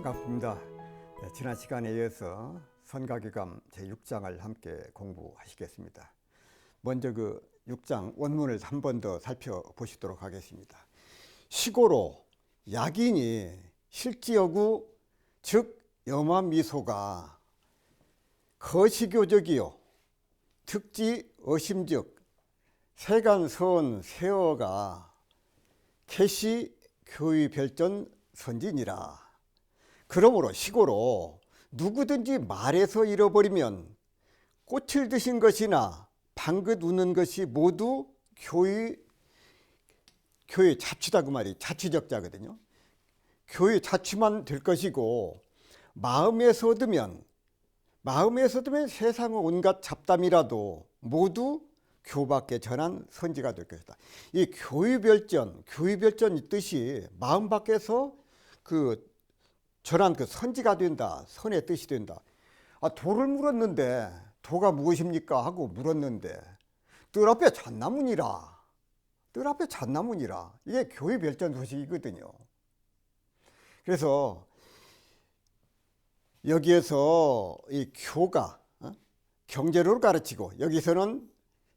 반갑습니다. 지난 시간에 이어서 선가교감 제6장을 함께 공부하시겠습니다. 먼저 그 6장 원문을 한 번 더 살펴보시도록 하겠습니다. 시고로 약인이 실지어구 즉 염화미소가 거시교적이요 특지 어심즉 세간선 세어가 캐시 교의별전 선진이라. 그러므로 시고로 누구든지 말에서 잃어버리면 꽃을 드신 것이나 방긋 웃는 것이 모두 교의 자취다 그 말이 자취적자거든요. 교의 자취만 될 것이고 마음에서 얻으면 세상의 온갖 잡담이라도 모두 교밖에 전한 선지가 될 것이다. 이 교의별전 이 뜻이 마음 밖에서 전한 선지가 된다. 선의 뜻이 된다. 도를 물었는데 도가 무엇입니까? 하고 물었는데 뜰 앞에 잣나무니라. 이게 교의별전 소식이거든요. 그래서 여기에서 이 교가 경제로 가르치고 여기서는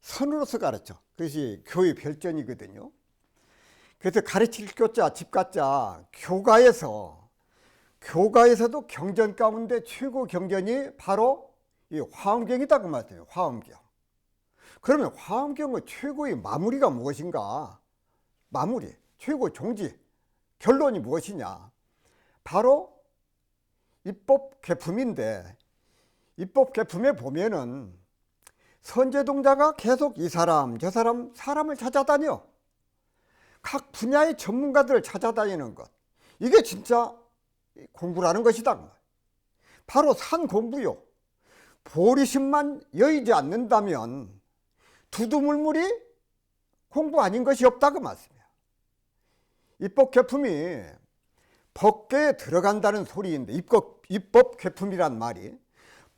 선으로서 가르쳐. 그것이 교의별전이거든요. 그래서 가르칠 교자, 집가자, 교가에서도 경전 가운데 최고 경전이 바로 이 화엄경이다 그 말이에요. 화엄경. 그러면 화엄경의 최고의 마무리가 무엇인가? 최고 종지, 결론이 무엇이냐? 바로 입법개품인데, 입법개품에 보면은 선제동자가 계속 이 사람 저 사람을 찾아다녀. 각 분야의 전문가들을 찾아다니는 것. 이게 진짜 공부라는 것이다. 바로 산 공부요. 보리심만 여의지 않는다면 두두물물이 공부 아닌 것이 없다 그 말씀이야. 입법개품이 법계에 들어간다는 소리인데 입법개품이란 말이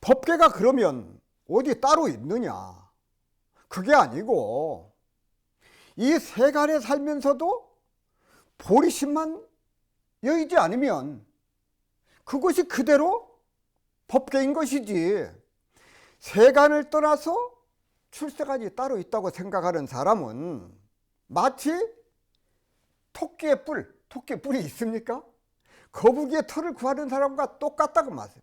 법계가 그러면 어디 따로 있느냐? 그게 아니고 이 세간에 살면서도 보리심만 여의지 않으면 그것이 그대로 법계인 것이지, 세간을 떠나서 출세간이 따로 있다고 생각하는 사람은 마치 토끼의 뿔이 있습니까? 거북이의 털을 구하는 사람과 똑같다고 말이에요.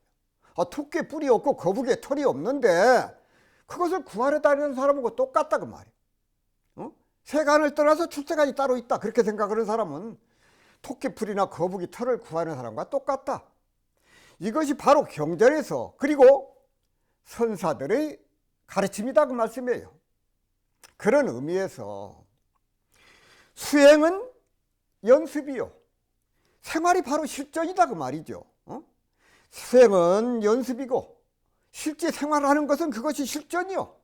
토끼의 뿔이 없고 거북이의 털이 없는데 그것을 구하러 다니는 사람하고 똑같다고 말이에요. 세간을 떠나서 출세간이 따로 있다 그렇게 생각하는 사람은 토끼풀이나 거북이 털을 구하는 사람과 똑같다. 이것이 바로 경전에서 그리고 선사들의 가르침이다 그 말씀이에요. 그런 의미에서 수행은 연습이요, 생활이 바로 실전이다 그 말이죠. 수행은 연습이고 실제 생활하는 것은 그것이 실전이요.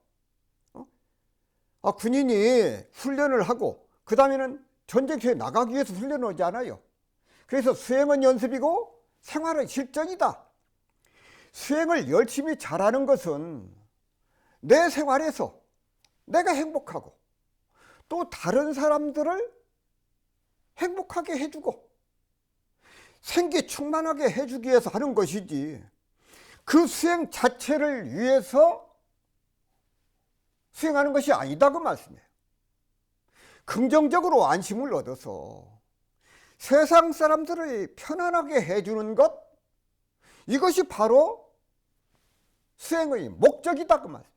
군인이 훈련을 하고 그 다음에는 전쟁터에 나가기 위해서 훈련을 하지 않아요. 그래서 수행은 연습이고 생활은 실전이다. 수행을 열심히 잘하는 것은 내 생활에서 내가 행복하고 또 다른 사람들을 행복하게 해주고 생기 충만하게 해주기 위해서 하는 것이지, 그 수행 자체를 위해서 수행하는 것이 아니다 그 말씀이에요. 긍정적으로 안심을 얻어서 세상 사람들을 편안하게 해주는 것, 이것이 바로 수행의 목적이다 그 말이에요.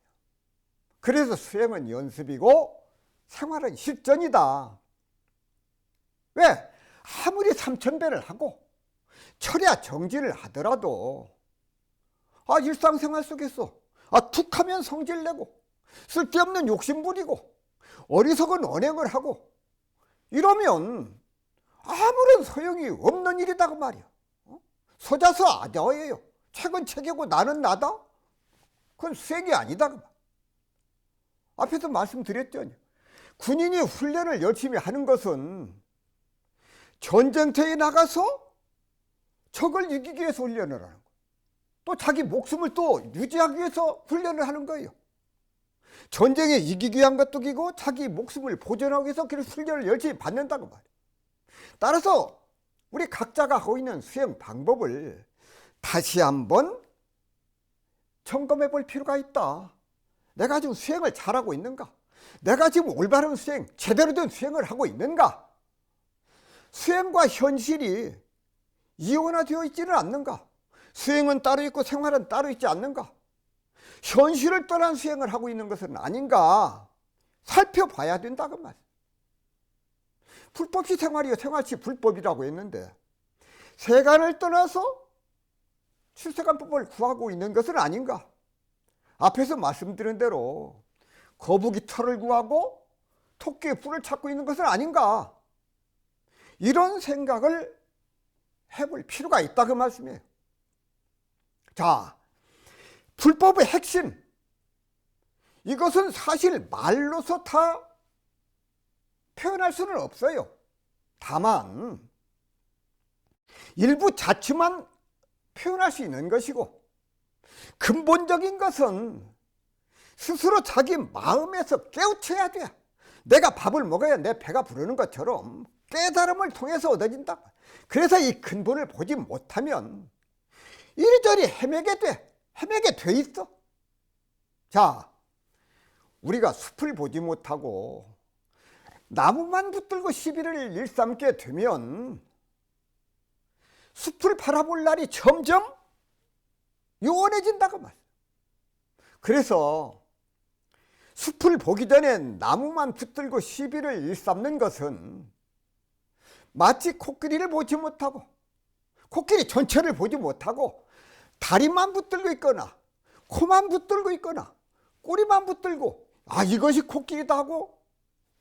그래서 수행은 연습이고 생활은 실전이다. 왜? 아무리 삼천배를 하고 철야 정진을 하더라도 일상생활 속에서 툭하면 성질내고 쓸데없는 욕심 부리고 어리석은 언행을 하고 이러면 아무런 소용이 없는 일이다 그 말이야. 서자서 아자예요. 책은 책이고 나는 나다? 그건 수행이 아니다 그 말. 앞에서 말씀드렸죠. 군인이 훈련을 열심히 하는 것은 전쟁터에 나가서 적을 이기기 위해서 훈련을 하는 거예요. 또 자기 목숨을 또 유지하기 위해서 훈련을 하는 거예요. 전쟁에 이기기 위한 것도 이고 자기 목숨을 보존하기 위해서 그런 훈련을 열심히 받는다고 말이에요. 따라서 우리 각자가 하고 있는 수행 방법을 다시 한번 점검해 볼 필요가 있다. 내가 지금 수행을 잘하고 있는가? 내가 지금 올바른 수행, 제대로 된 수행을 하고 있는가? 수행과 현실이 이원화되어 있지는 않는가? 수행은 따로 있고 생활은 따로 있지 않는가? 현실을 떠난 수행을 하고 있는 것은 아닌가? 살펴봐야 된다고 말. 불법시 생활이요, 생활시 불법이라고 했는데 세간을 떠나서 출세간법을 구하고 있는 것은 아닌가? 앞에서 말씀드린 대로 거북이 털을 구하고 토끼의 뿔을 찾고 있는 것은 아닌가? 이런 생각을 해볼 필요가 있다 그 말씀이에요. 자, 불법의 핵심, 이것은 사실 말로서 다 표현할 수는 없어요. 다만 일부 자취만 표현할 수 있는 것이고, 근본적인 것은 스스로 자기 마음에서 깨우쳐야 돼. 내가 밥을 먹어야 내 배가 부르는 것처럼 깨달음을 통해서 얻어진다. 그래서 이 근본을 보지 못하면 이리저리 헤매게 돼 있어. 자, 우리가 숲을 보지 못하고 나무만 붙들고 시비를 일삼게 되면 숲을 바라볼 날이 점점 요원해진다고 말. 그래서 숲을 보기 전에 나무만 붙들고 시비를 일삼는 것은 마치 코끼리를 보지 못하고 코끼리 전체를 보지 못하고 다리만 붙들고 있거나 코만 붙들고 있거나 꼬리만 붙들고 이것이 코끼리다 하고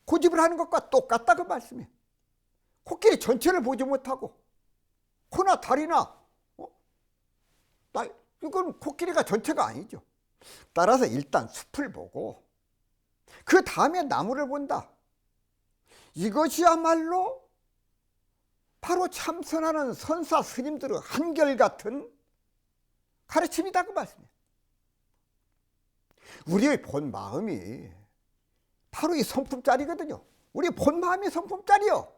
고집을 하는 것과 똑같다 그 말씀이에요. 코끼리 전체를 보지 못하고 코나 다리나 이건 코끼리가 전체가 아니죠. 따라서 일단 숲을 보고 그 다음에 나무를 본다. 이것이야말로 바로 참선하는 선사 스님들의 한결같은 가르침이다 그 말씀이에요. 우리의 본 마음이 바로 이 성품짜리거든요. 우리 본 마음이 성품짜리요.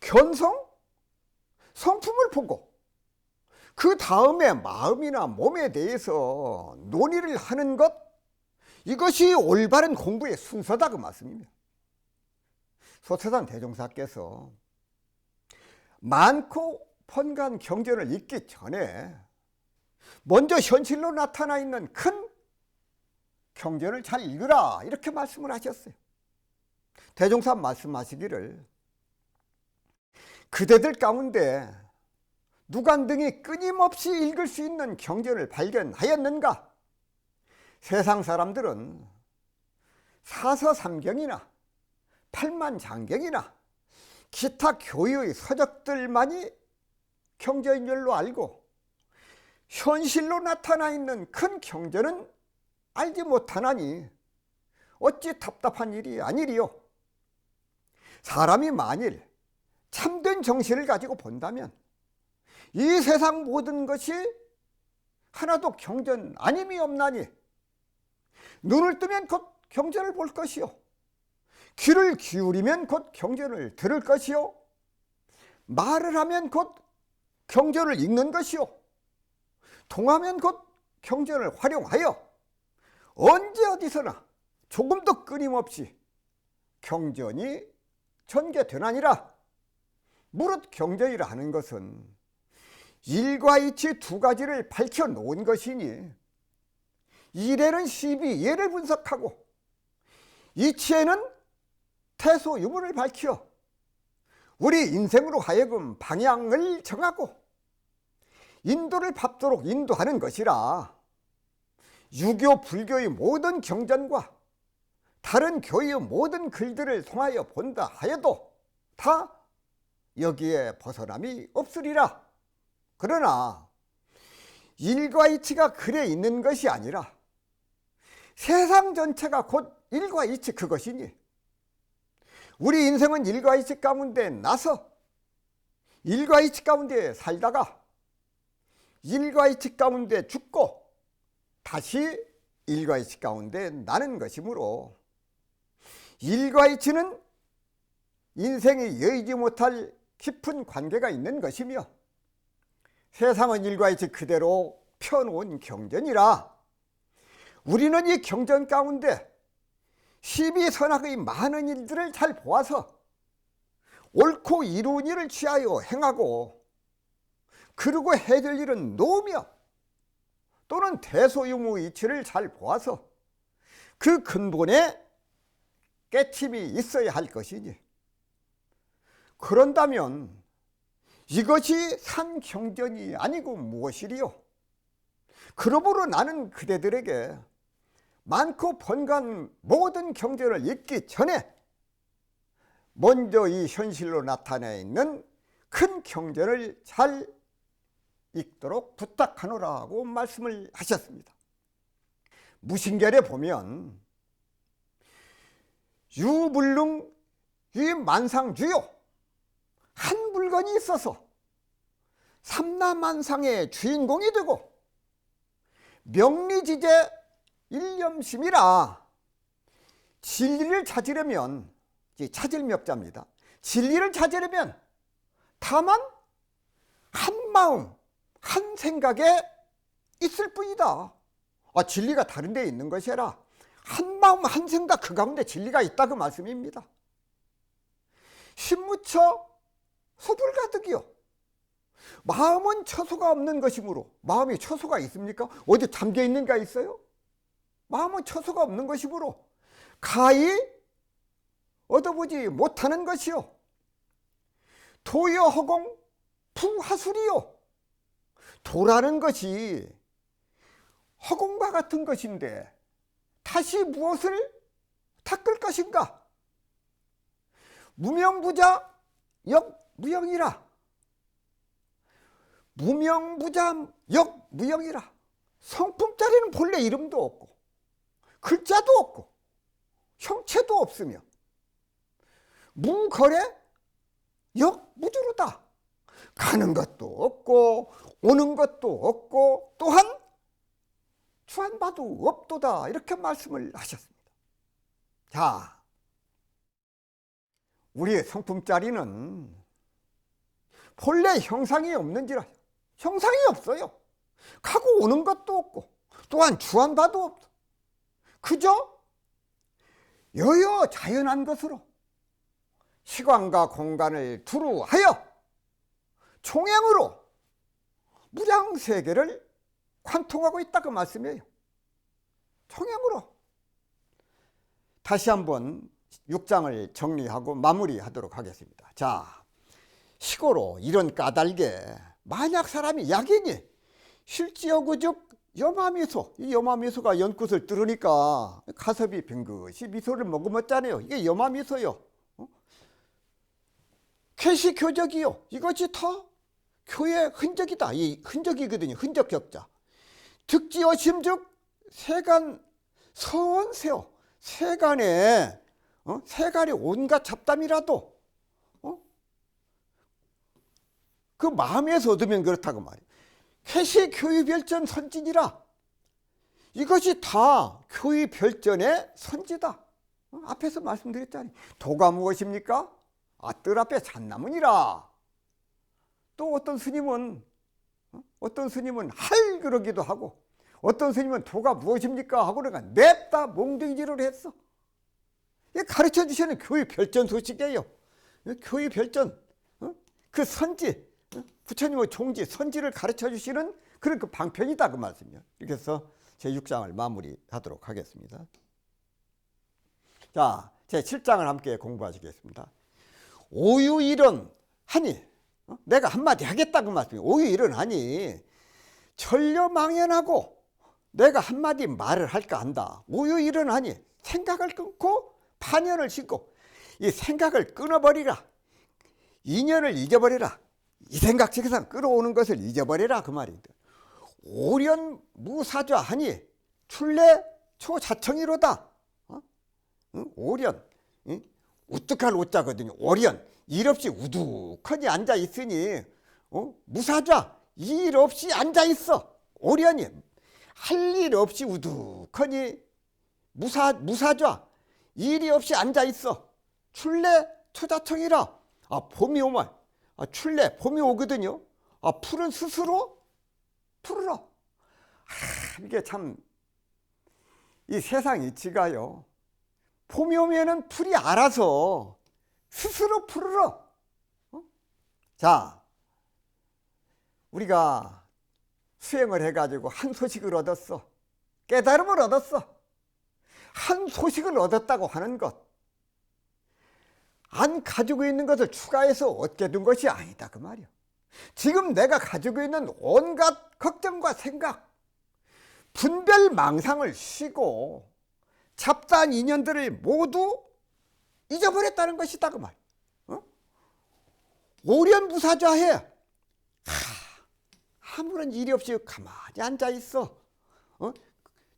견성, 성품을 보고 그 다음에 마음이나 몸에 대해서 논의를 하는 것, 이것이 올바른 공부의 순서다 그 말씀입니다. 소태산 대종사께서 많고 번간 경전을 읽기 전에 먼저 현실로 나타나 있는 큰 경전을 잘 읽으라 이렇게 말씀을 하셨어요. 대종사 말씀하시기를 그대들 가운데 누가 등이 끊임없이 읽을 수 있는 경전을 발견하였는가? 세상 사람들은 사서삼경이나 팔만장경이나 기타 교유의 서적들만이 경전인 줄로 알고 현실로 나타나 있는 큰 경전은 알지 못하나니 어찌 답답한 일이 아니리요. 사람이 만일 참된 정신을 가지고 본다면 이 세상 모든 것이 하나도 경전 아님이 없나니 눈을 뜨면 곧 경전을 볼 것이요, 귀를 기울이면 곧 경전을 들을 것이요, 말을 하면 곧 경전을 읽는 것이요, 통하면 곧 경전을 활용하여 언제 어디서나 조금도 끊임없이 경전이 전개되나니라. 무릇 경전이라 하는 것은 일과 이치 두 가지를 밝혀놓은 것이니 일에는 시비 예를 분석하고 이치에는 태소 유무를 밝혀 우리 인생으로 하여금 방향을 정하고 인도를 밟도록 인도하는 것이라. 유교 불교의 모든 경전과 다른 교의 모든 글들을 통하여 본다 하여도 다 여기에 벗어남이 없으리라. 그러나 일과 이치가 글에 있는 것이 아니라 세상 전체가 곧 일과 이치 그것이니 우리 인생은 일과 이치 가운데 나서 일과 이치 가운데 살다가 일과 이치 가운데 죽고 다시 일과 이치 가운데 나는 것이므로 일과 이치는 인생이 여의지 못할 깊은 관계가 있는 것이며 세상은 일과일치 그대로 펴놓은 경전이라 우리는 이 경전 가운데 시비선악의 많은 일들을 잘 보아서 옳고 이로운 일을 취하여 행하고 그러고 해야 될 일은 놓으며 또는 대소유무 이치를 잘 보아서 그 근본에 깨침이 있어야 할 것이니 그런다면 이것이 산경전이 아니고 무엇이리요? 그러므로 나는 그대들에게 많고 번간 모든 경전을 읽기 전에 먼저 이 현실로 나타나 있는 큰 경전을 잘 읽도록 부탁하노라고 말씀을 하셨습니다. 무신결에 보면 유불능 유만상주요 한 물건이 있어서 삼라만상의 주인공이 되고 명리지제 일념심이라 진리를 찾으려면 찾을 명자입니다. 진리를 찾으려면 다만 한 마음 한 생각에 있을 뿐이다. 진리가 다른 데에 있는 것이 아니라 한 마음 한 생각 그 가운데 진리가 있다 그 말씀입니다. 신무처 소불가득이요. 마음은 처소가 없는 것이므로 마음이 처소가 있습니까? 어디 잠겨 있는 게 있어요? 마음은 처소가 없는 것이므로 가히 얻어보지 못하는 것이요. 도여허공 부하술이요. 도라는 것이 허공과 같은 것인데 다시 무엇을 닦을 것인가? 무명부자 역무영이라. 무명부자 역무영이라. 성품자리는 본래 이름도 없고 글자도 없고 형체도 없으며 무거래 역무주로다. 가는 것도 없고 오는 것도 없고 또한 주한바도 없도다. 이렇게 말씀을 하셨습니다. 자, 우리의 성품자리는 본래 형상이 없는지라. 형상이 없어요. 가고 오는 것도 없고 또한 주한바도 없어. 그저 여여 자연한 것으로 시간과 공간을 두루하여 총행으로 무량세계를 관통하고 있다 그 말씀이에요. 총행으로. 다시 한번 6장을 정리하고 마무리하도록 하겠습니다. 자, 시고로 이런 까닭에 만약 사람이 약이니 실지어구즉 염화미소, 이 염화미소가 연꽃을 뚫으니까 가섭이 빙긋이 미소를 머금었잖아요. 이게 염화미소요. 캐시교적이요. 이것이 다 교의 흔적이다. 이 흔적이거든요. 흔적격자. 득지어심즉 세간 서원세요. 세간에 세간의 온갖 잡담이라도 그 마음에서 얻으면 그렇다고 말이에요. 캐시교의별전 선진이라. 이것이 다 교의별전의 선지다. 앞에서 말씀드렸잖아요. 도가 무엇입니까? 뜰 앞에 잣나무니라. 또 어떤 스님은 할 그러기도 하고 어떤 스님은 도가 무엇입니까 하고 그러니까 냅다 몽둥이질을 했어. 이게 가르쳐 주시는 교의 별전 소식이에요. 교의 별전, 그 선지, 부처님의 종지 선지를 가르쳐 주시는 그런 그 방편이다 그 말씀이에요. 이렇게 해서 제 6장을 마무리하도록 하겠습니다. 자, 제 7장을 함께 공부하시겠습니다. 오유일언하니, 내가 한마디 하겠다 그 말씀이에요. 오유일언하니 전려망연하고 내가 한마디 말을 할까 한다. 오유일언하니 생각을 끊고 판연을 신고 이 생각을 끊어버리라. 인연을 잊어버리라. 이 생각 속에서 끌어오는 것을 잊어버리라 그 말입니다. 오련무사좌하니 출래 초자청이로다. 오련, 우뚝할 오자거든요. 오련, 일 없이 우두커니 앉아 있으니 무사좌, 일 없이 앉아 있어. 오련이 할 일 없이 우두커니 무사좌, 일이 없이 앉아 있어. 출래 초자청이라. 봄이 오면 출래, 봄이 오거든요. 풀은 스스로 푸르러. 이게 참, 이 세상 이치가요, 봄이 오면은 풀이 알아서 스스로 푸르러. 자, 우리가 수행을 해가지고 한 소식을 얻었어. 깨달음을 얻었어. 한 소식을 얻었다고 하는 것, 안 가지고 있는 것을 추가해서 얻게 된 것이 아니다 그 말이야. 지금 내가 가지고 있는 온갖 걱정과 생각, 분별 망상을 쉬고 잡다한 인연들을 모두 잊어버렸다는 것이다 그 말이야. 오련무사좌해. 아무런 일이 없이 가만히 앉아 있어.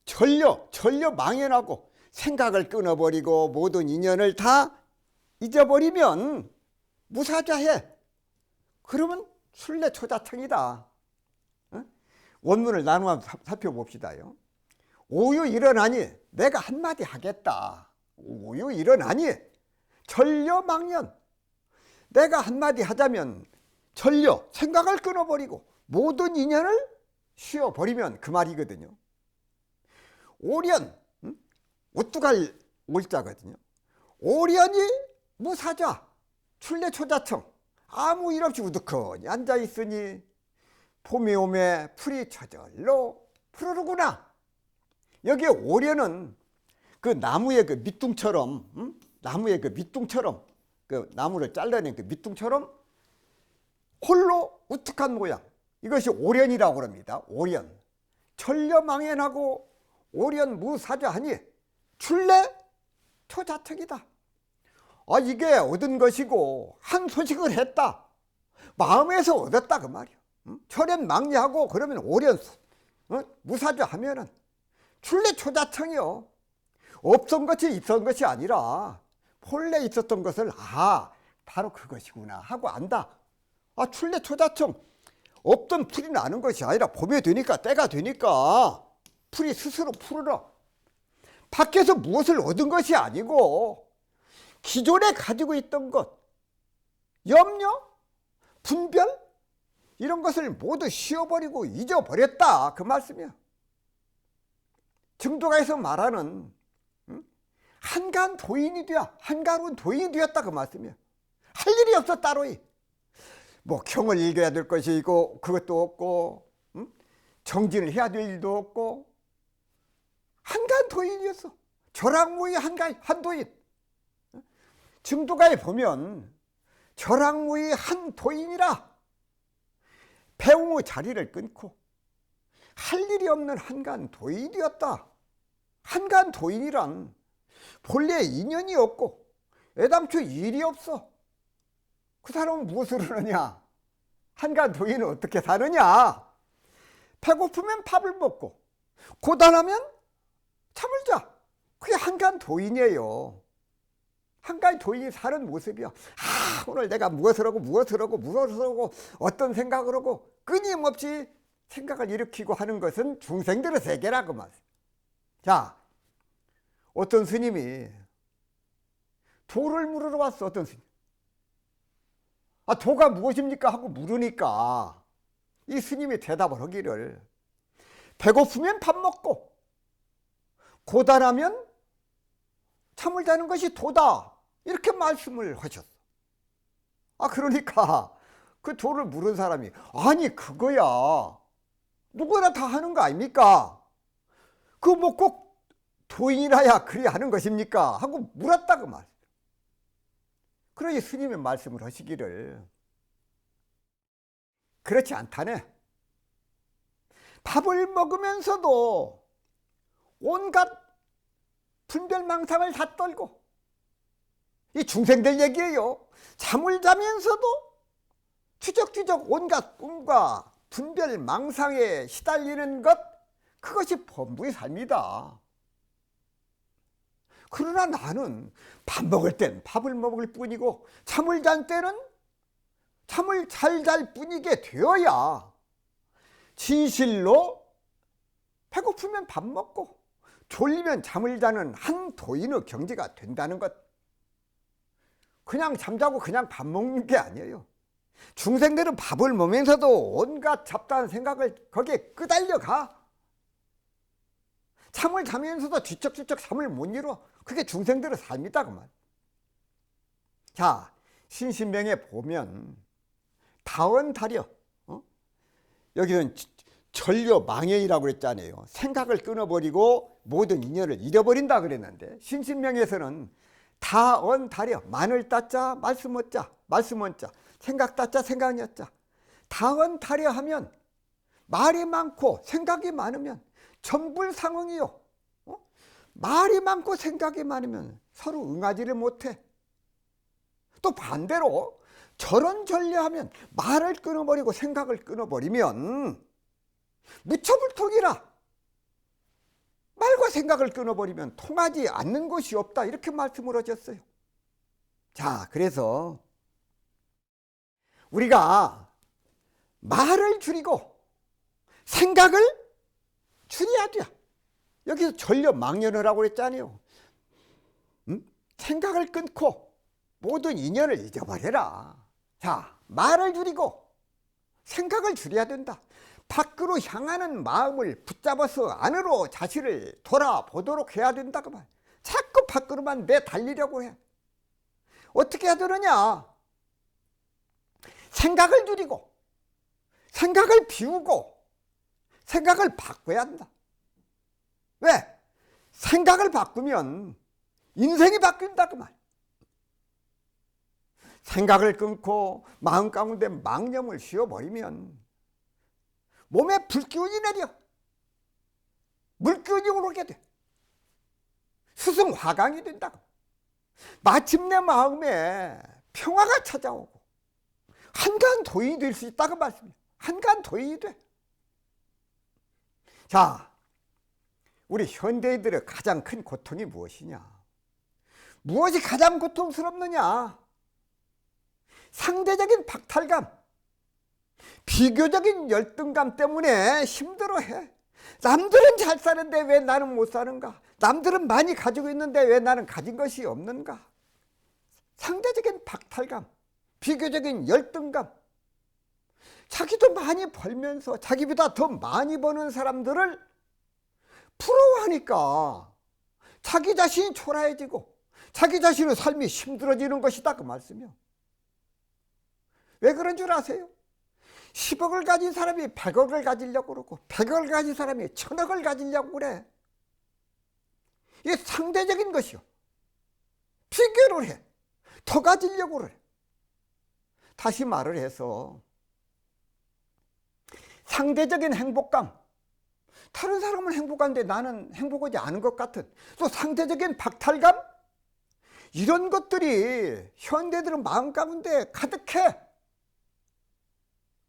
전려 망연하고 생각을 끊어버리고 모든 인연을 다 잊어버리면 무사좌해. 그러면 출래초자청이다. 원문을 나누어 살펴봅시다요. 오유 일어나니 내가 한마디 하겠다. 오유 일어나니 전려망연. 내가 한마디 하자면 전려, 생각을 끊어버리고 모든 인연을 쉬어버리면 그 말이거든요. 오련, 오뚜갈 올자거든요. 오련이 무사자, 출래초자청. 아무 일 없이 우두커니 앉아있으니 봄이 오매 풀이 저절로 푸르르구나. 여기에 오련은 그 나무의 그 밑둥처럼, 나무의 그 밑둥처럼, 그 나무를 잘라낸 그 밑둥처럼 홀로 우뚝한 모양, 이것이 오련이라고 합니다. 오련. 전려망연하고 오련 무사자하니 출래 초자청이다. 이게 얻은 것이고 한 소식을 했다. 마음에서 얻었다 그 말이야. 철연 망리하고 그러면 오련 무사자 하면은 출래 초자청이요. 없던 것이 있었던 것이 아니라 본래 있었던 것을 바로 그것이구나 하고 안다. 출래 초자청. 없던 풀이 나는 것이 아니라 봄이 되니까, 때가 되니까 풀이 스스로 푸르러. 밖에서 무엇을 얻은 것이 아니고 기존에 가지고 있던 것, 염려, 분별, 이런 것을 모두 쉬어버리고 잊어버렸다 그 말씀이야. 증도가에서 말하는 한가한 도인이 되어, 한가로운 도인이 되었다 그 말씀이야. 할 일이 없어 따로이. 뭐 경을 읽어야 될 것이 있고 그것도 없고, 정진을 해야 될 일도 없고, 한가한 도인이었어. 절악무의 한 도인. 증도가에 보면 절악무의 한 도인이라 배웅의 자리를 끊고 할 일이 없는 한가한 도인이었다. 한가한 도인이란 본래 인연이 없고 애당초 일이 없어. 그 사람은 무엇을 하느냐? 한가한 도인은 어떻게 사느냐? 배고프면 밥을 먹고 고단하면 잠을 자. 그게 한가한 도인이에요. 한가한 도인이 사는 모습이야. 오늘 내가 무엇을 하고 어떤 생각을 하고 끊임없이 생각을 일으키고 하는 것은 중생들의 세계라고 말이야. 자, 어떤 스님이 도를 물으러 왔어. 어떤 스님. 도가 무엇입니까? 하고 물으니까 이 스님이 대답을 하기를, 배고프면 밥 먹고 고단하면 잠을 자는 것이 도다, 이렇게 말씀을 하셨어. 그러니까 그 도를 물은 사람이, 아니 그거야 누구나 다 하는 거 아닙니까? 그거 뭐 꼭 도인이라야 그리 하는 것입니까? 하고 물었다 그 말. 그러니 스님의 말씀을 하시기를, 그렇지 않다네. 밥을 먹으면서도 온갖 분별망상을 다 떨고, 이 중생들 얘기예요. 잠을 자면서도 추적추적 온갖 꿈과 분별망상에 시달리는 것, 그것이 범부의 삶이다. 그러나 나는 밥 먹을 땐 밥을 먹을 뿐이고 잠을 잔 때는 잠을 잘 잘 뿐이게 되어야 진실로 배고프면 밥 먹고 졸리면 잠을 자는 한 도인의 경지가 된다는 것. 그냥 잠자고 그냥 밥 먹는 게 아니에요. 중생들은 밥을 먹으면서도 온갖 잡다한 생각을 거기에 끄달려가. 잠을 자면서도 뒤척뒤척 잠을 못 이뤄. 그게 중생들의 삶이다 그 말. 자, 신신명에 보면 다원다려, 여기는 전려 망연이라고 그랬잖아요. 생각을 끊어버리고 모든 인연을 잃어버린다 그랬는데, 신신명에서는 다원다려, 마늘 따자 말씀 어자, 말씀 원자, 생각 따자 생각이 어자. 다원다려 하면 말이 많고 생각이 많으면 전불상응이요. 말이 많고 생각이 많으면 서로 응하지를 못해. 또 반대로 저런 전례하면 말을 끊어버리고 생각을 끊어버리면 무처불통이라. 말과 생각을 끊어버리면 통하지 않는 것이 없다, 이렇게 말씀을 하셨어요. 자, 그래서 우리가 말을 줄이고 생각을 줄여야 돼. 여기서 전려망연을 하고 그랬잖아요. 생각을 끊고 모든 인연을 잊어버려라. 자, 말을 줄이고 생각을 줄여야 된다. 밖으로 향하는 마음을 붙잡아서 안으로 자신을 돌아보도록 해야 된다 그 말. 자꾸 밖으로만 내달리려고 해. 어떻게 해야 되느냐? 생각을 줄이고 생각을 비우고 생각을 바꿔야 한다. 왜? 생각을 바꾸면 인생이 바뀐다 그 말. 생각을 끊고 마음 가운데 망념을 씌워버리면 몸에 불기운이 내려 물기운이 오르게 돼. 스승화강이 된다. 마침내 마음에 평화가 찾아오고 한간도인이 될 수 있다고 말씀이에요. 한간도인이 돼. 자, 우리 현대인들의 가장 큰 고통이 무엇이냐? 무엇이 가장 고통스럽느냐? 상대적인 박탈감, 비교적인 열등감 때문에 힘들어해. 남들은 잘 사는데 왜 나는 못 사는가? 남들은 많이 가지고 있는데 왜 나는 가진 것이 없는가? 상대적인 박탈감, 비교적인 열등감. 자기도 많이 벌면서 자기보다 더 많이 버는 사람들을 부러워하니까 자기 자신이 초라해지고 자기 자신의 삶이 힘들어지는 것이다 그 말씀이요. 왜 그런 줄 아세요? 10억을 가진 사람이 100억을 가지려고 그러고 100억을 가진 사람이 1000억을 가지려고 그래. 이게 상대적인 것이요. 비교를 해. 더 가지려고 그래. 다시 말을 해서 상대적인 행복감, 다른 사람은 행복한데 나는 행복하지 않은 것 같은, 또 상대적인 박탈감, 이런 것들이 현대들은 마음 가운데 가득해.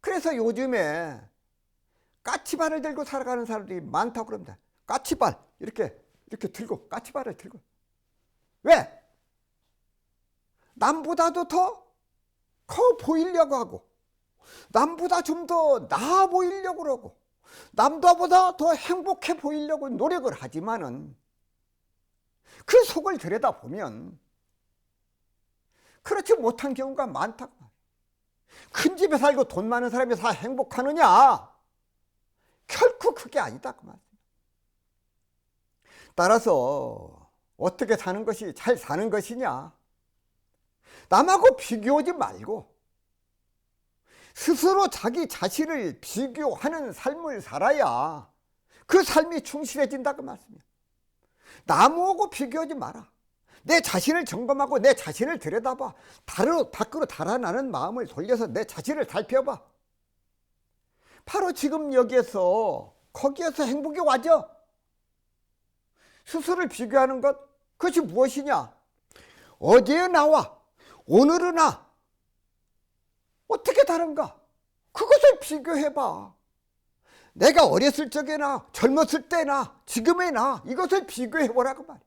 그래서 요즘에 까치발을 들고 살아가는 사람들이 많다고 그럽니다. 까치발 이렇게 들고, 까치발을 들고. 왜? 남보다도 더 커 보이려고 하고, 남보다 좀 더 나아 보이려고 그러고, 남보다 더 행복해 보이려고 노력을 하지만은 그 속을 들여다보면 그렇지 못한 경우가 많다고. 큰 집에 살고 돈 많은 사람이 다 행복하느냐? 결코 그게 아니다 그 말. 따라서 어떻게 사는 것이 잘 사는 것이냐? 남하고 비교하지 말고 스스로 자기 자신을 비교하는 삶을 살아야 그 삶이 충실해진다 그 말씀이에요. 남하고 비교하지 마라. 내 자신을 점검하고 내 자신을 들여다봐. 밖으로 달아나는 마음을 돌려서 내 자신을 살펴봐. 바로 지금 거기에서 행복이 와져. 스스로를 비교하는 것, 그것이 무엇이냐? 어제의 나와 오늘의 나, 어떻게 다른가? 그것을 비교해봐. 내가 어렸을 적에나 젊었을 때나 지금의 나, 이것을 비교해보라고 말이야.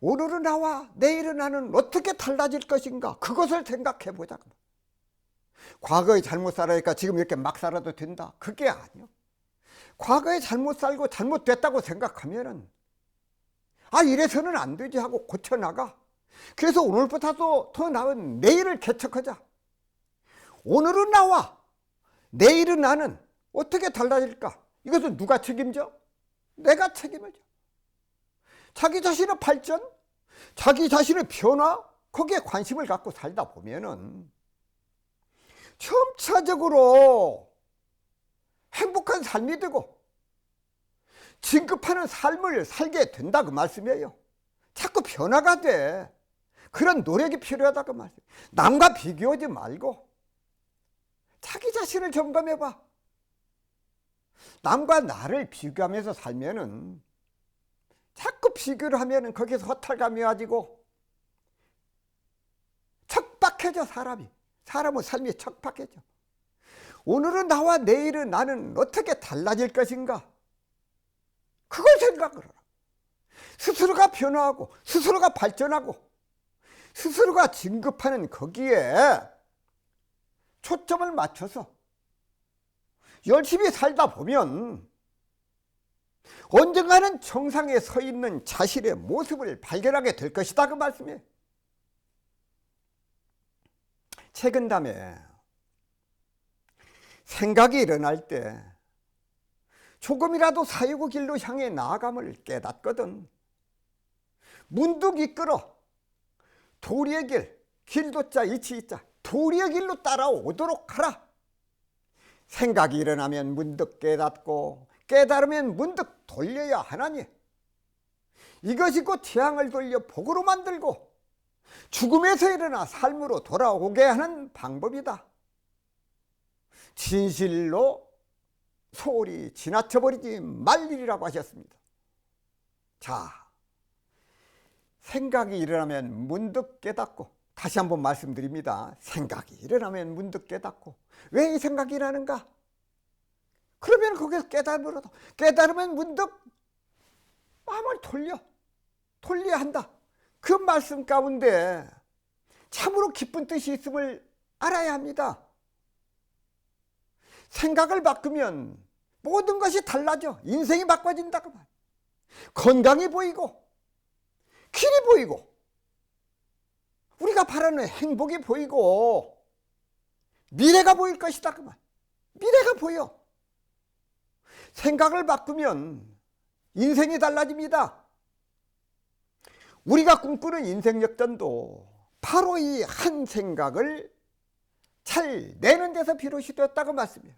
오늘의 나와 내일의 나는 어떻게 달라질 것인가? 그것을 생각해보자고. 과거에 잘못 살아니까 지금 이렇게 막 살아도 된다? 그게 아니요. 과거에 잘못 살고 잘못됐다고 생각하면은 이래서는 안 되지 하고 고쳐나가. 그래서 오늘보다도 더 나은 내일을 개척하자. 오늘은 나와, 내일은 나는 어떻게 달라질까? 이것은 누가 책임져? 내가 책임을 져. 자기 자신의 발전, 자기 자신의 변화, 거기에 관심을 갖고 살다 보면은 점차적으로 행복한 삶이 되고 진급하는 삶을 살게 된다 그 말씀이에요. 자꾸 변화가 돼. 그런 노력이 필요하다 그 말씀. 남과 비교하지 말고 자기 자신을 점검해봐. 남과 나를 비교하면서 살면은 자꾸 비교를 하면은 거기서 허탈감이 와지고 척박해져. 사람은 삶이 척박해져. 오늘은 나와 내일은 나는 어떻게 달라질 것인가? 그걸 생각을 하라. 스스로가 변화하고 스스로가 발전하고 스스로가 진급하는 거기에 초점을 맞춰서 열심히 살다 보면 언젠가는 정상에 서 있는 자신의 모습을 발견하게 될 것이다 그 말씀이에요. 책은담에 생각이 일어날 때 조금이라도 사유의 길로 향해 나아감을 깨닫거든 문득 이끌어 도리의 길, 길도자 이치이자 도리의 길로 따라오도록 하라. 생각이 일어나면 문득 깨닫고 깨달으면 문득 돌려야 하나니 이것이 곧 재앙을 돌려 복으로 만들고 죽음에서 일어나 삶으로 돌아오게 하는 방법이다. 진실로 소홀히 지나쳐버리지 말리라고 하셨습니다. 자, 생각이 일어나면 문득 깨닫고, 다시 한번 말씀드립니다. 생각이 일어나면 문득 깨닫고, 왜 이 생각이 일어나는가? 그러면 거기서 깨달음을 얻어. 깨달으면 문득 마음을 돌려야 한다. 그 말씀 가운데 참으로 기쁜 뜻이 있음을 알아야 합니다. 생각을 바꾸면 모든 것이 달라져. 인생이 바꿔진다 그 말. 건강이 보이고 길이 보이고 우리가 바라는 행복이 보이고 미래가 보일 것이다 그 말. 미래가 보여. 생각을 바꾸면 인생이 달라집니다. 우리가 꿈꾸는 인생 역전도 바로 이 한 생각을 잘 내는 데서 비롯이 되었다고 말씀이에요.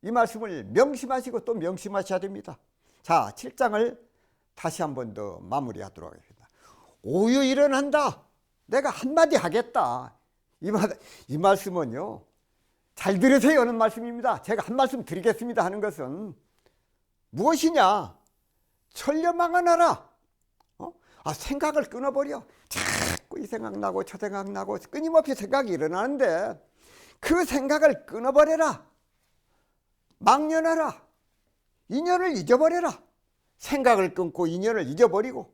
이 말씀을 명심하시고 또 명심하셔야 됩니다. 자, 7장을 다시 한 번 더 마무리하도록 하겠습니다. 오유 일어난다. 내가 한마디 하겠다. 이 말씀은요, 잘 들으세요 하는 말씀입니다. 제가 한 말씀 드리겠습니다 하는 것은 무엇이냐? 천려망언하라. 생각을 끊어버려. 자꾸 이 생각 나고 저 생각 나고 끊임없이 생각이 일어나는데 그 생각을 끊어버려라. 망연하라. 인연을 잊어버려라. 생각을 끊고 인연을 잊어버리고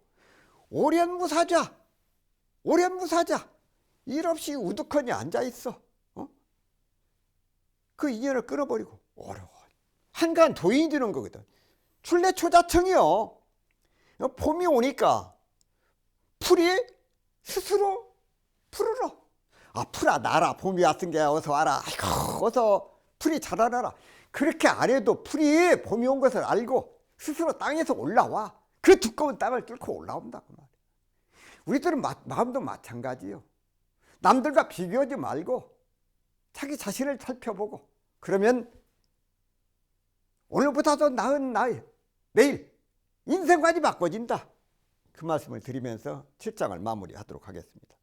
오련무사자. 일 없이 우두커니 앉아있어. 그 인연을 끊어버리고 어려워. 한간 도인이 되는 거거든. 출래초자청이요. 봄이 오니까 풀이 스스로 푸르러. 풀아 나라. 봄이 왔으니까 어서 와라. 아이고 어서 풀이 자라나라. 그렇게 안 해도 풀이 봄이 온 것을 알고 스스로 땅에서 올라와. 그 두꺼운 땅을 뚫고 올라온다 그 말이야. 우리들은 마음도 마찬가지요. 남들과 비교하지 말고 자기 자신을 살펴보고 그러면 오늘보다도 나은 내일 인생관이 바꿔진다. 그 말씀을 드리면서 7장을 마무리하도록 하겠습니다.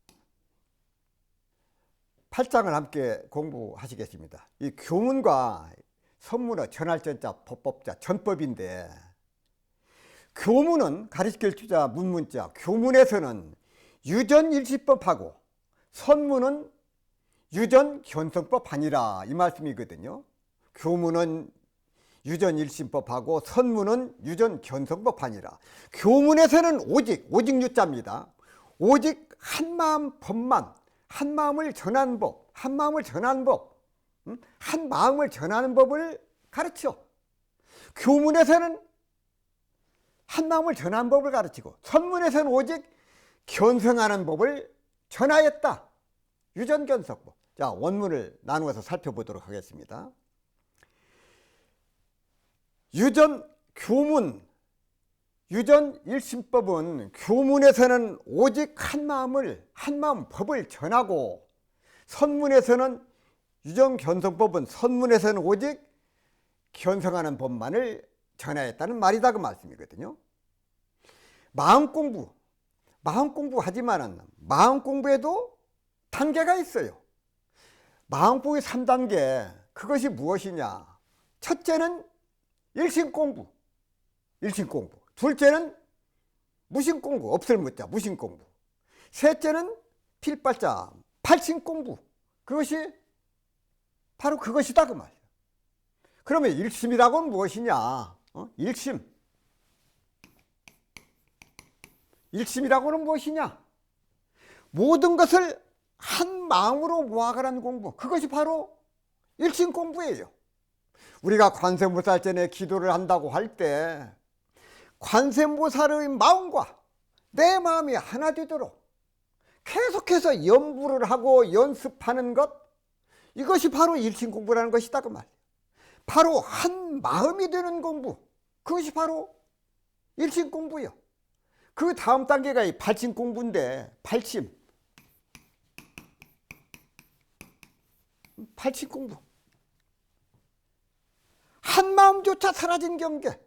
8장을 함께 공부하시겠습니다. 이 교문과 선문의 전할전자 법법자 전법인데 교문은 가르칠 주자 문문자. 교문에서는 유전일시법하고 선문은 유전견성법 아니라 이 말씀이거든요. 교문은 유전일심법하고 선문은 유전견성법 아니라. 교문에서는 오직 유자입니다. 오직 한마음 법만, 한마음을 전하는 법, 한 마음을 전하는 법을 가르쳐. 교문에서는 한 마음을 전하는 법을 가르치고 선문에서는 오직 견성하는 법을 전하였다. 유전견성법. 자, 원문을 나누어서 살펴보도록 하겠습니다. 교문, 유전 일심법은 교문에서는 오직 한 마음 법을 전하고, 선문에서는 유전 견성법은 선문에서는 오직 견성하는 법만을 전하였다는 말이다, 그 말씀이거든요. 마음 공부하지만은 마음 공부에도 단계가 있어요. 마음 공부의 3단계, 그것이 무엇이냐? 첫째는 일심공부. 둘째는 무심공부, 없을 무자, 무심공부. 셋째는 필발자, 발심공부. 그것이 바로 그것이다, 그 말이에요. 그러면 일심이라고는 무엇이냐? 일심이라고는 무엇이냐? 모든 것을 한 마음으로 모아가라는 공부, 그것이 바로 일심 공부예요. 우리가 관세음보살전에 기도를 한다고 할 때 관세음보살의 마음과 내 마음이 하나 되도록 계속해서 연부를 하고 연습하는 것, 이것이 바로 일심 공부라는 것이다, 그 말이에요. 바로 한 마음이 되는 공부, 그것이 바로 일심 공부예요. 그 다음 단계가 이 발심 공부인데, 발심 공부, 한 마음조차 사라진 경계,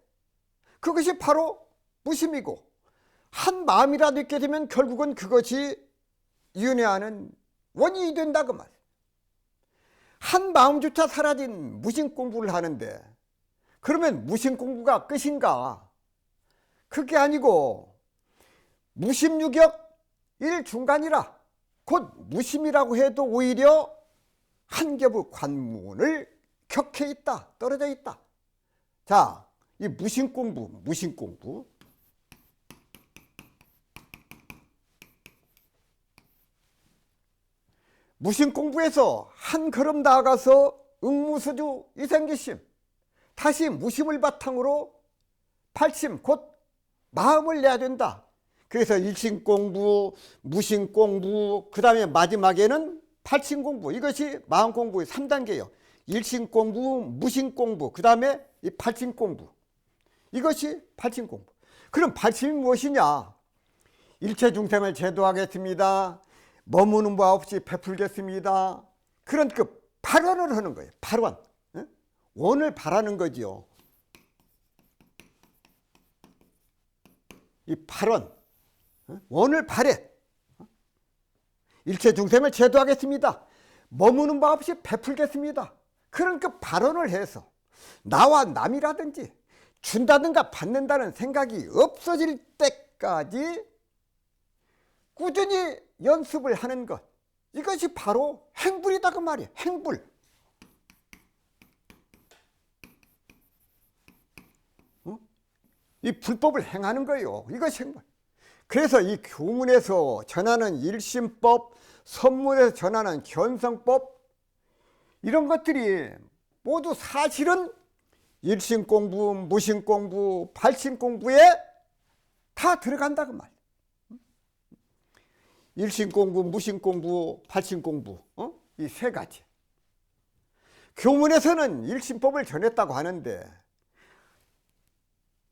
그것이 바로 무심이고, 한 마음이라도 있게 되면 결국은 그것이 윤회하는 원인이 된다, 그 말이에요. 한 마음조차 사라진 무심 공부를 하는데, 그러면 무심 공부가 끝인가? 그게 아니고 무심유격 일중간이라, 곧 무심이라고 해도 오히려 한 겹의 관문을 격해 있다, 떨어져 있다. 자, 이 무심 공부, 무심 공부에서 한 걸음 나아가서 응무수주 이생기심, 다시 무심을 바탕으로 발심, 곧 마음을 내야 된다. 그래서 일심 공부, 무심 공부, 그 다음에 마지막에는 발심 공부, 이것이 마음 공부의 3단계예요. 일심 공부, 무심 공부, 그 다음에 이 발심 공부, 이것이 발심 공부. 그럼 발심이 무엇이냐? 일체 중생을 제도하겠습니다, 머무는 바 없이 베풀겠습니다, 그런 그 발언을 하는 거예요. 발언, 원을 바라는 거지요. 이 발언, 원을 바래. 일체 중생을 제도하겠습니다, 머무는 바 없이 베풀겠습니다, 그런 그 발언을 해서 나와 남이라든지 준다든가 받는다는 생각이 없어질 때까지 꾸준히 연습을 하는 것, 이것이 바로 행불이다, 그 말이에요. 행불. 이 불법을 행하는 거예요. 이것이 행불. 그래서 이 교문에서 전하는 일심법, 선문에서 전하는 견성법, 이런 것들이 모두 사실은 일심 공부, 무심 공부, 발심 공부에 다 들어간다, 그 말이에요. 일심 공부, 무심 공부, 발심 공부, 이 세 가지. 교문에서는 일심법을 전했다고 하는데,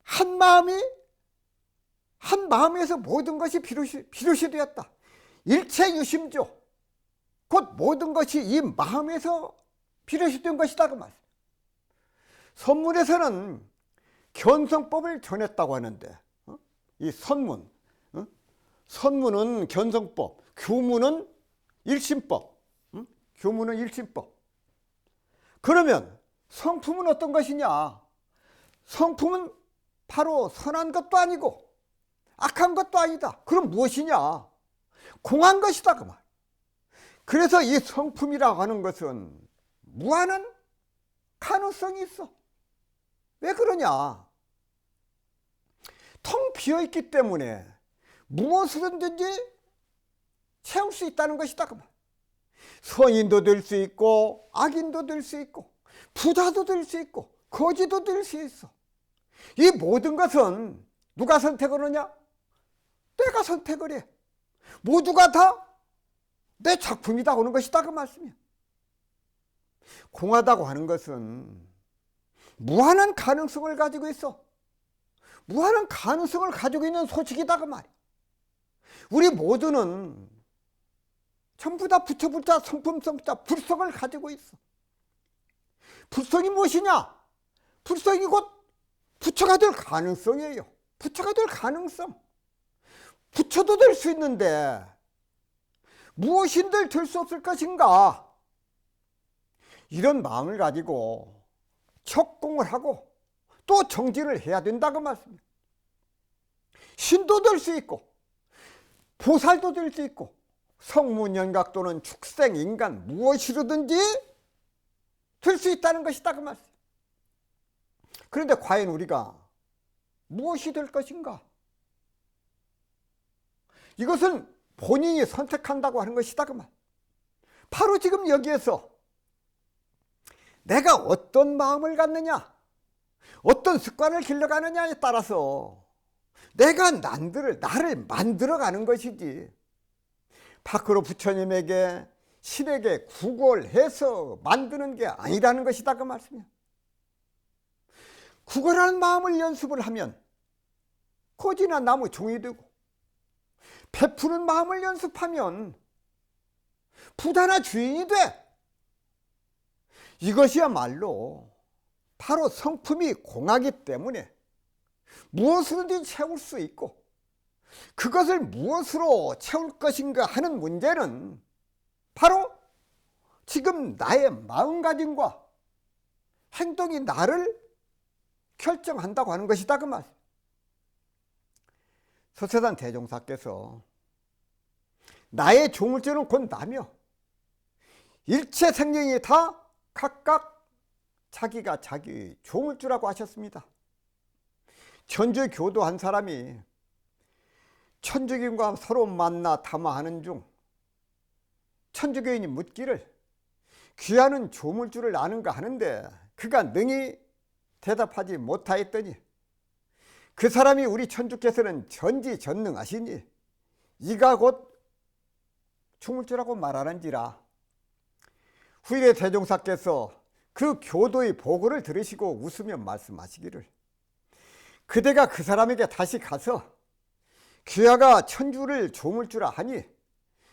한 마음에서 모든 것이 비롯이 되었다. 일체 유심조, 곧 모든 것이 이 마음에서 비롯이 된 것이다, 그 말이에요. 선문에서는 견성법을 전했다고 하는데, 이 선문은 견성법, 교문은 일심법. 그러면 성품은 어떤 것이냐? 성품은 바로 선한 것도 아니고 악한 것도 아니다. 그럼 무엇이냐? 공한 것이다, 그 말. 그래서 이 성품이라고 하는 것은 무한한 가능성이 있어. 왜 그러냐? 텅 비어있기 때문에 무엇이든지 채울 수 있다는 것이다, 그 말. 선인도 될 수 있고 악인도 될 수 있고 부자도 될 수 있고 거지도 될 수 있어. 이 모든 것은 누가 선택을 하냐? 내가 선택을 해. 모두가 다 내 작품이다 하는 것이다, 그 말씀이야. 공하다고 하는 것은 무한한 가능성을 가지고 있어. 무한한 가능성을 가지고 있는 소식이다 그 말이야. 우리 모두는 전부 다 부처불자 성품성자 불성을 가지고 있어. 불성이 무엇이냐? 불성이 곧 부처가 될 가능성이에요. 부처가 될 가능성. 부처도 될 수 있는데 무엇인들 될 수 없을 것인가? 이런 마음을 가지고 척공을 하고 또 정진을 해야 된다고 말씀입니다. 신도 될 수 있고 보살도 될 수 있고 성문연각 또는 축생 인간 무엇이로든지 될 수 있다는 것이다 그 말씀. 그런데 과연 우리가 무엇이 될 것인가? 이것은 본인이 선택한다고 하는 것이다 그 말. 바로 지금 여기에서 내가 어떤 마음을 갖느냐, 어떤 습관을 길러가느냐에 따라서 내가 나를 만들어가는 것이지, 밖으로 부처님에게 신에게 구걸해서 만드는 게 아니라는 것이다 그 말씀이야. 구걸하는 마음을 연습을 하면 꽃이나 나무 종이 되고, 베푸는 마음을 연습하면 부다나 주인이 돼. 이것이야말로 바로 성품이 공하기 때문에 무엇으로든지 채울 수 있고, 그것을 무엇으로 채울 것인가 하는 문제는 바로 지금 나의 마음가짐과 행동이 나를 결정한다고 하는 것이다 그 말. 서세산 대종사께서 나의 조물주는 곧 나며 일체 생명이 다 각각 자기가 자기 조물주라고 하셨습니다. 천주교도 한 사람이 천주교인과 서로 만나 담화하는 중 천주교인이 묻기를 귀하는 조물주를 아는가 하는데 그가 능히 대답하지 못하였더니 그 사람이 우리 천주께서는 전지전능하시니 이가 곧 조물주라고 말하는지라. 후일에 대종사께서 그 교도의 보고를 들으시고 웃으며 말씀하시기를, 그대가 그 사람에게 다시 가서 귀하가 천주를 조물주라 하니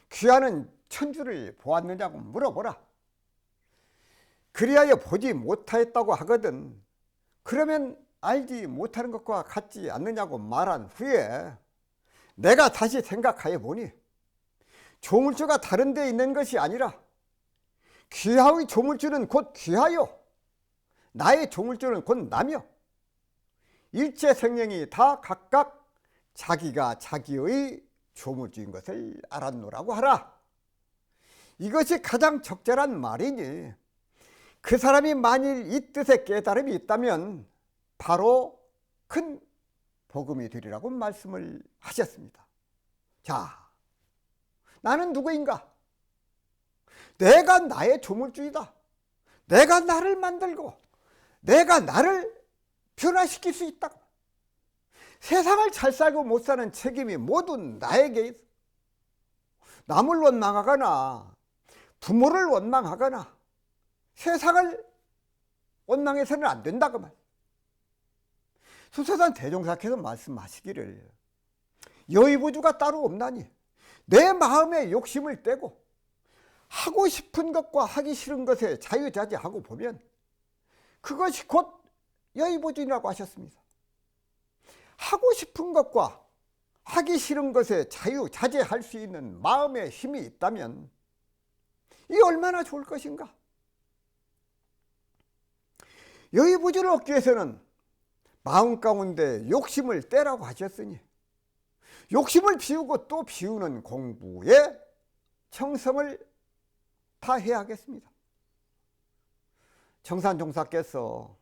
귀하는 천주를 보았느냐고 물어보라. 그리하여 보지 못하였다고 하거든 그러면 알지 못하는 것과 같지 않느냐고 말한 후에 내가 다시 생각하여 보니 조물주가 다른 데 있는 것이 아니라 귀하의 조물주는 곧 귀하요, 나의 조물주는 곧 나며 일체 생명이 다 각각 자기가 자기의 조물주인 것을 알았노라고 하라. 이것이 가장 적절한 말이니 그 사람이 만일 이 뜻의 깨달음이 있다면 바로 큰 복음이 되리라고 말씀을 하셨습니다. 자, 나는 누구인가? 내가 나의 조물주이다. 내가 나를 만들고 내가 나를 변화시킬 수 있다. 세상을 잘 살고 못 사는 책임이 모두 나에게 있어. 남을 원망하거나 부모를 원망하거나 세상을 원망해서는 안 된다 그 말. 수세산 대종사께서 말씀하시기를 여의보주가 따로 없나니 내 마음에 욕심을 떼고 하고 싶은 것과 하기 싫은 것에 자유자재하고 보면 그것이 곧 여의보주이라고 하셨습니다. 하고 싶은 것과 하기 싫은 것에 자유자재할 수 있는 마음의 힘이 있다면 이 얼마나 좋을 것인가. 여의보주를 얻기 위해서는 마음 가운데 욕심을 떼라고 하셨으니 욕심을 비우고 또 비우는 공부에 정성을 다해야 하겠습니다. 정산종사께서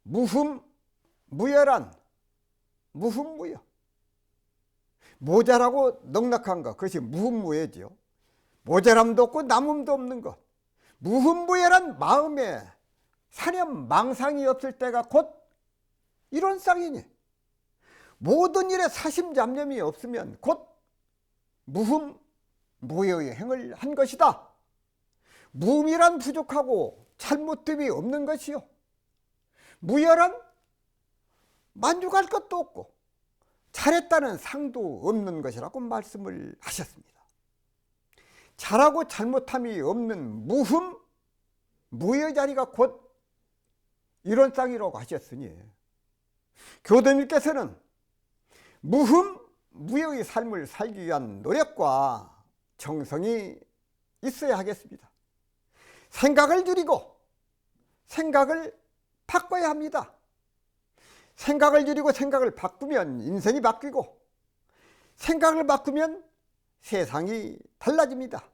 무흠무여란, 무흠무여, 모자라고 넉넉한 것, 그것이 무흠무여지요. 모자람도 없고 남음도 없는 것, 무흠무여란 마음에 사념 망상이 없을 때가 곧 이론상이니, 모든 일에 사심잡념이 없으면 곧 무흠무여의 행을 한 것이다. 무음이란 부족하고 잘못됨이 없는 것이요, 무열한 만족할 것도 없고 잘했다는 상도 없는 것이라고 말씀을 하셨습니다. 잘하고 잘못함이 없는 무흠, 무의 자리가 곧 이런 땅이라고 하셨으니, 교도님께서는 무흠, 무의 삶을 살기 위한 노력과 정성이 있어야 하겠습니다. 생각을 줄이고 생각을 바꿔야 합니다. 생각을 줄이고 생각을 바꾸면 인생이 바뀌고, 생각을 바꾸면 세상이 달라집니다.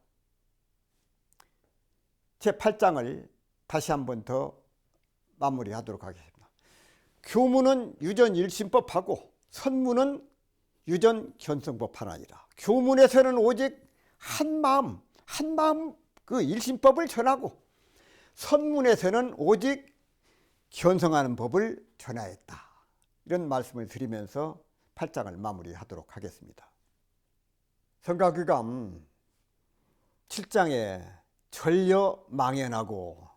제 8장을 다시 한 번 더 마무리하도록 하겠습니다. 교문은 유전 일신법하고 선문은 유전 견성법하나니라. 교문에서는 오직 한 마음 그 일신법을 전하고, 선문에서는 오직 견성하는 법을 전하였다. 이런 말씀을 드리면서 8장을 마무리하도록 하겠습니다. 성가귀감 7장에 전려망연하고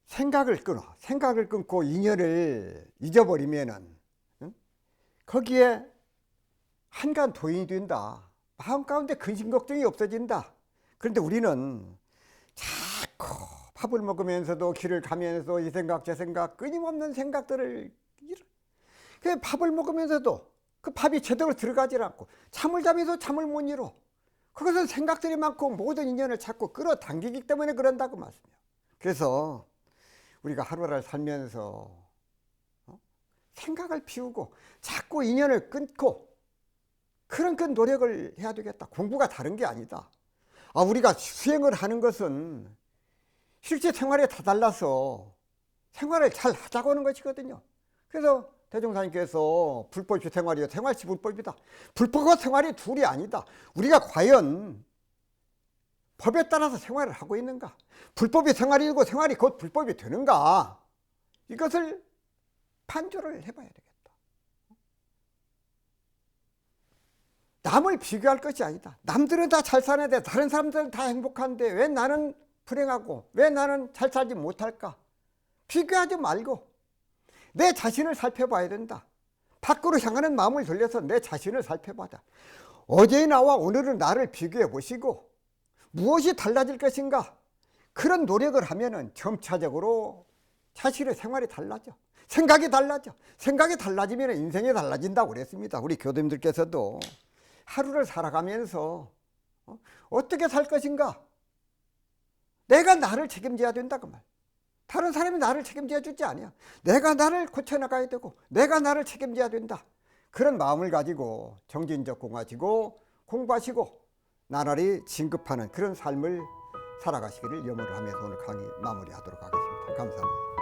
생각을 끊고 인연을 잊어버리면은 거기에 한간 도인이 된다. 마음 가운데 근심 걱정이 없어진다. 그런데 우리는 자꾸 밥을 먹으면서도 길을 가면서 이 생각 저 생각 끊임없는 생각들을, 그 밥을 먹으면서도 그 밥이 제대로 들어가질 않고, 잠을 자면서 잠을 못 이뤄. 그것은 생각들이 많고 모든 인연을 자꾸 끌어당기기 때문에 그런다고 말씀이에요. 그래서 우리가 하루를 살면서 생각을 비우고 자꾸 인연을 끊고 그런 그 노력을 해야 되겠다. 공부가 다른 게 아니다. 우리가 수행을 하는 것은 실제 생활에 다 달라서 생활을 잘 하자고 하는 것이거든요. 그래서 대종사님께서 불법이 생활이요, 생활시 불법이다. 불법과 생활이 둘이 아니다. 우리가 과연 법에 따라서 생활을 하고 있는가? 불법이 생활이고 생활이 곧 불법이 되는가? 이것을 판조를 해봐야 되겠다. 남을 비교할 것이 아니다. 남들은 다 잘 사는데, 다른 사람들은 다 행복한데 왜 나는 불행하고 왜 나는 잘 살지 못할까? 비교하지 말고 내 자신을 살펴봐야 된다. 밖으로 향하는 마음을 돌려서 내 자신을 살펴봐라. 어제의 나와 오늘의 나를 비교해 보시고 무엇이 달라질 것인가? 그런 노력을 하면은 점차적으로 자신의 생활이 달라져. 생각이 달라져. 생각이 달라지면 인생이 달라진다고 그랬습니다. 우리 교도님들께서도 하루를 살아가면서 어떻게 살 것인가? 내가 나를 책임져야 된다 그 말. 다른 사람이 나를 책임져 주지 않아요. 내가 나를 고쳐나가야 되고 내가 나를 책임져야 된다. 그런 마음을 가지고 정진적공 하시고 공부하시고 나날이 진급하는 그런 삶을 살아가시기를 염원을 하면서 오늘 강의 마무리하도록 하겠습니다. 감사합니다.